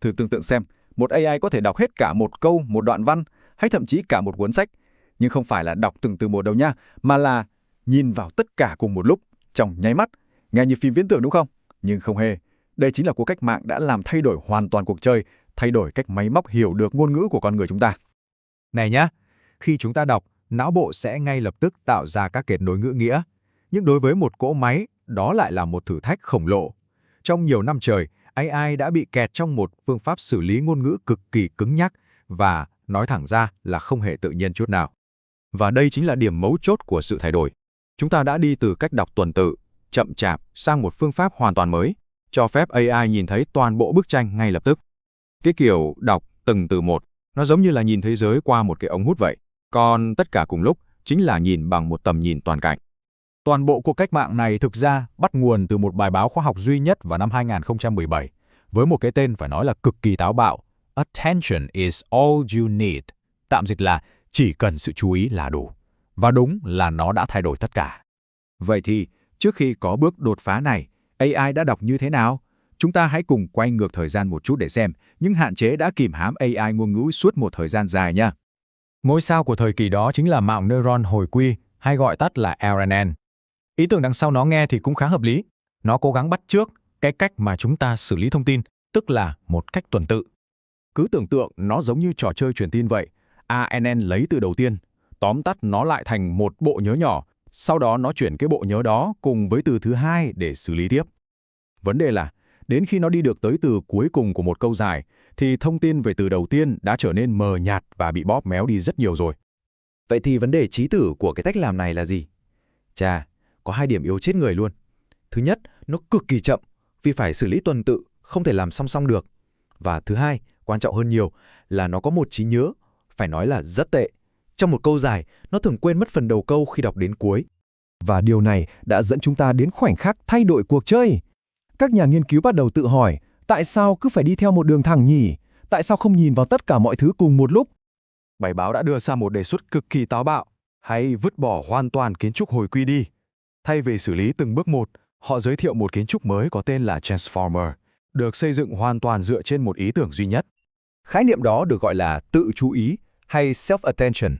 Thử tưởng tượng xem, một AI có thể đọc hết cả một câu, một đoạn văn, hay thậm chí cả một cuốn sách. Nhưng không phải là đọc từng từ một đâu nha, mà là nhìn vào tất cả cùng một lúc, trong nháy mắt. Nghe như phim viễn tưởng đúng không? Nhưng không hề. Đây chính là cuộc cách mạng đã làm thay đổi hoàn toàn cuộc chơi, thay đổi cách máy móc hiểu được ngôn ngữ của con người chúng ta. Này nhá, khi chúng ta đọc, não bộ sẽ ngay lập tức tạo ra các kết nối ngữ nghĩa. Nhưng đối với một cỗ máy, đó lại là một thử thách khổng lồ. Trong nhiều năm trời, AI đã bị kẹt trong một phương pháp xử lý ngôn ngữ cực kỳ cứng nhắc và, nói thẳng ra, là không hề tự nhiên chút nào. Và đây chính là điểm mấu chốt của sự thay đổi. Chúng ta đã đi từ cách đọc tuần tự, chậm chạp sang một phương pháp hoàn toàn mới, cho phép AI nhìn thấy toàn bộ bức tranh ngay lập tức. Cái kiểu đọc từng từ một, nó giống như là nhìn thế giới qua một cái ống hút vậy. Còn tất cả cùng lúc chính là nhìn bằng một tầm nhìn toàn cảnh. Toàn bộ cuộc cách mạng này thực ra bắt nguồn từ một bài báo khoa học duy nhất vào năm 2017, với một cái tên phải nói là cực kỳ táo bạo: Attention is all you need. Tạm dịch là chỉ cần sự chú ý là đủ. Và đúng là nó đã thay đổi tất cả. Vậy thì, trước khi có bước đột phá này, AI đã đọc như thế nào? Chúng ta hãy cùng quay ngược thời gian một chút để xem những hạn chế đã kìm hãm AI ngôn ngữ suốt một thời gian dài nha. Ngôi sao của thời kỳ đó chính là mạng neuron hồi quy, hay gọi tắt là RNN. Ý tưởng đằng sau nó nghe thì cũng khá hợp lý. Nó cố gắng bắt chước cái cách mà chúng ta xử lý thông tin, tức là một cách tuần tự. Cứ tưởng tượng nó giống như trò chơi truyền tin vậy. ANN lấy từ đầu tiên, tóm tắt nó lại thành một bộ nhớ nhỏ, sau đó nó chuyển cái bộ nhớ đó cùng với từ thứ hai để xử lý tiếp. Vấn đề là, đến khi nó đi được tới từ cuối cùng của một câu dài, thì thông tin về từ đầu tiên đã trở nên mờ nhạt và bị bóp méo đi rất nhiều rồi. Vậy thì vấn đề chí tử của cái cách làm này là gì? Chà, có 2 điểm yếu chết người luôn. Thứ nhất, nó cực kỳ chậm, vì phải xử lý tuần tự, không thể làm song song được. Và thứ hai, quan trọng hơn nhiều, là nó có một trí nhớ, phải nói là rất tệ. Trong một câu dài, nó thường quên mất phần đầu câu khi đọc đến cuối. Và điều này đã dẫn chúng ta đến khoảnh khắc thay đổi cuộc chơi. Các nhà nghiên cứu bắt đầu tự hỏi, tại sao cứ phải đi theo một đường thẳng nhỉ? Tại sao không nhìn vào tất cả mọi thứ cùng một lúc? Bài báo đã đưa ra một đề xuất cực kỳ táo bạo, hãy vứt bỏ hoàn toàn kiến trúc hồi quy đi. Thay vì xử lý từng bước một, họ giới thiệu một kiến trúc mới có tên là Transformer, được xây dựng hoàn toàn dựa trên một ý tưởng duy nhất. Khái niệm đó được gọi là tự chú ý hay self-attention.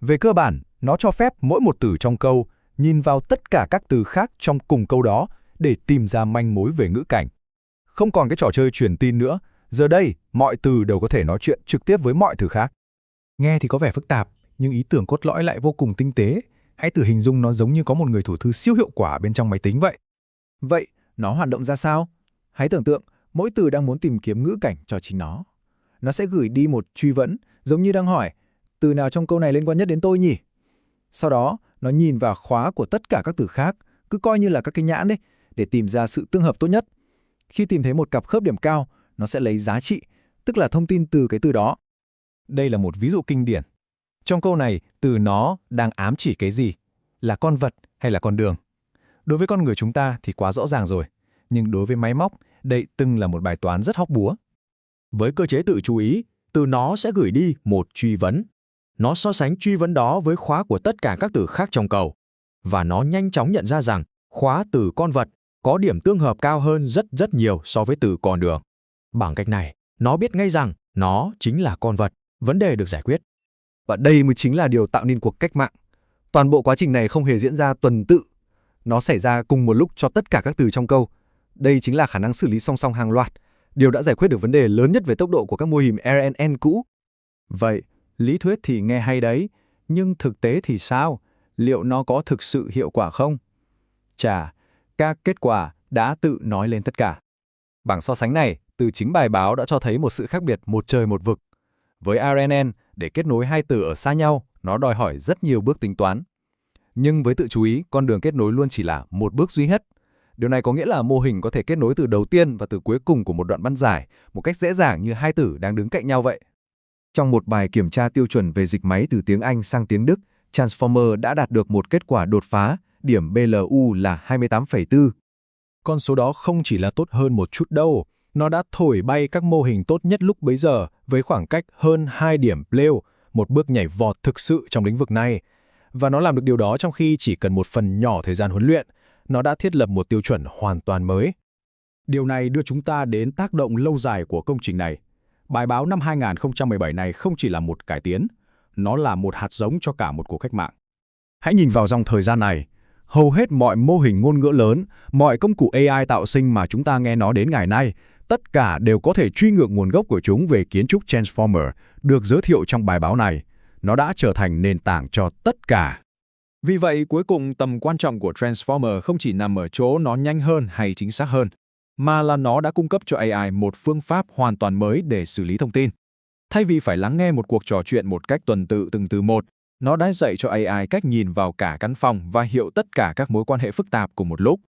Về cơ bản, nó cho phép mỗi một từ trong câu nhìn vào tất cả các từ khác trong cùng câu đó để tìm ra manh mối về ngữ cảnh. Không còn cái trò chơi truyền tin nữa, giờ đây mọi từ đều có thể nói chuyện trực tiếp với mọi từ khác. Nghe thì có vẻ phức tạp, nhưng ý tưởng cốt lõi lại vô cùng tinh tế. Hãy thử hình dung nó giống như có một người thủ thư siêu hiệu quả bên trong máy tính vậy. Vậy, nó hoạt động ra sao? Hãy tưởng tượng, mỗi từ đang muốn tìm kiếm ngữ cảnh cho chính nó. Nó sẽ gửi đi một truy vấn, giống như đang hỏi, từ nào trong câu này liên quan nhất đến tôi nhỉ? Sau đó, nó nhìn vào khóa của tất cả các từ khác, cứ coi như là các cái nhãn đấy, để tìm ra sự tương hợp tốt nhất. Khi tìm thấy một cặp khớp điểm cao, nó sẽ lấy giá trị, tức là thông tin từ cái từ đó. Đây là một ví dụ kinh điển. Trong câu này, từ nó đang ám chỉ cái gì? Là con vật hay là con đường? Đối với con người chúng ta thì quá rõ ràng rồi, nhưng đối với máy móc, đây từng là một bài toán rất hóc búa. Với cơ chế tự chú ý, từ nó sẽ gửi đi một truy vấn. Nó so sánh truy vấn đó với khóa của tất cả các từ khác trong câu. Và nó nhanh chóng nhận ra rằng khóa từ con vật có điểm tương hợp cao hơn rất nhiều so với từ con đường. Bằng cách này, nó biết ngay rằng nó chính là con vật, vấn đề được giải quyết. Và đây mới chính là điều tạo nên cuộc cách mạng. Toàn bộ quá trình này không hề diễn ra tuần tự. Nó xảy ra cùng một lúc cho tất cả các từ trong câu. Đây chính là khả năng xử lý song song hàng loạt. Điều đã giải quyết được vấn đề lớn nhất về tốc độ của các mô hình RNN cũ. Vậy, lý thuyết thì nghe hay đấy, nhưng thực tế thì sao? Liệu nó có thực sự hiệu quả không? Chà, các kết quả đã tự nói lên tất cả. Bảng so sánh này, từ chính bài báo đã cho thấy một sự khác biệt một trời một vực. Với RNN, để kết nối hai từ ở xa nhau, nó đòi hỏi rất nhiều bước tính toán. Nhưng với tự chú ý, con đường kết nối luôn chỉ là một bước duy nhất. Điều này có nghĩa là mô hình có thể kết nối từ đầu tiên và từ cuối cùng của một đoạn văn dài, một cách dễ dàng như hai từ đang đứng cạnh nhau vậy. Trong một bài kiểm tra tiêu chuẩn về dịch máy từ tiếng Anh sang tiếng Đức, Transformer đã đạt được một kết quả đột phá, điểm BLU là 28,4. Con số đó không chỉ là tốt hơn một chút đâu, nó đã thổi bay các mô hình tốt nhất lúc bấy giờ với khoảng cách hơn 2 điểm BLEU, một bước nhảy vọt thực sự trong lĩnh vực này. Và nó làm được điều đó trong khi chỉ cần một phần nhỏ thời gian huấn luyện, nó đã thiết lập một tiêu chuẩn hoàn toàn mới. Điều này đưa chúng ta đến tác động lâu dài của công trình này. Bài báo năm 2017 này không chỉ là một cải tiến, nó là một hạt giống cho cả một cuộc cách mạng. Hãy nhìn vào dòng thời gian này. Hầu hết mọi mô hình ngôn ngữ lớn, mọi công cụ AI tạo sinh mà chúng ta nghe nói đến ngày nay, tất cả đều có thể truy ngược nguồn gốc của chúng về kiến trúc Transformer được giới thiệu trong bài báo này. Nó đã trở thành nền tảng cho tất cả. Vì vậy, cuối cùng tầm quan trọng của Transformer không chỉ nằm ở chỗ nó nhanh hơn hay chính xác hơn, mà là nó đã cung cấp cho AI một phương pháp hoàn toàn mới để xử lý thông tin. Thay vì phải lắng nghe một cuộc trò chuyện một cách tuần tự từng từ một, nó đã dạy cho AI cách nhìn vào cả căn phòng và hiểu tất cả các mối quan hệ phức tạp cùng một lúc.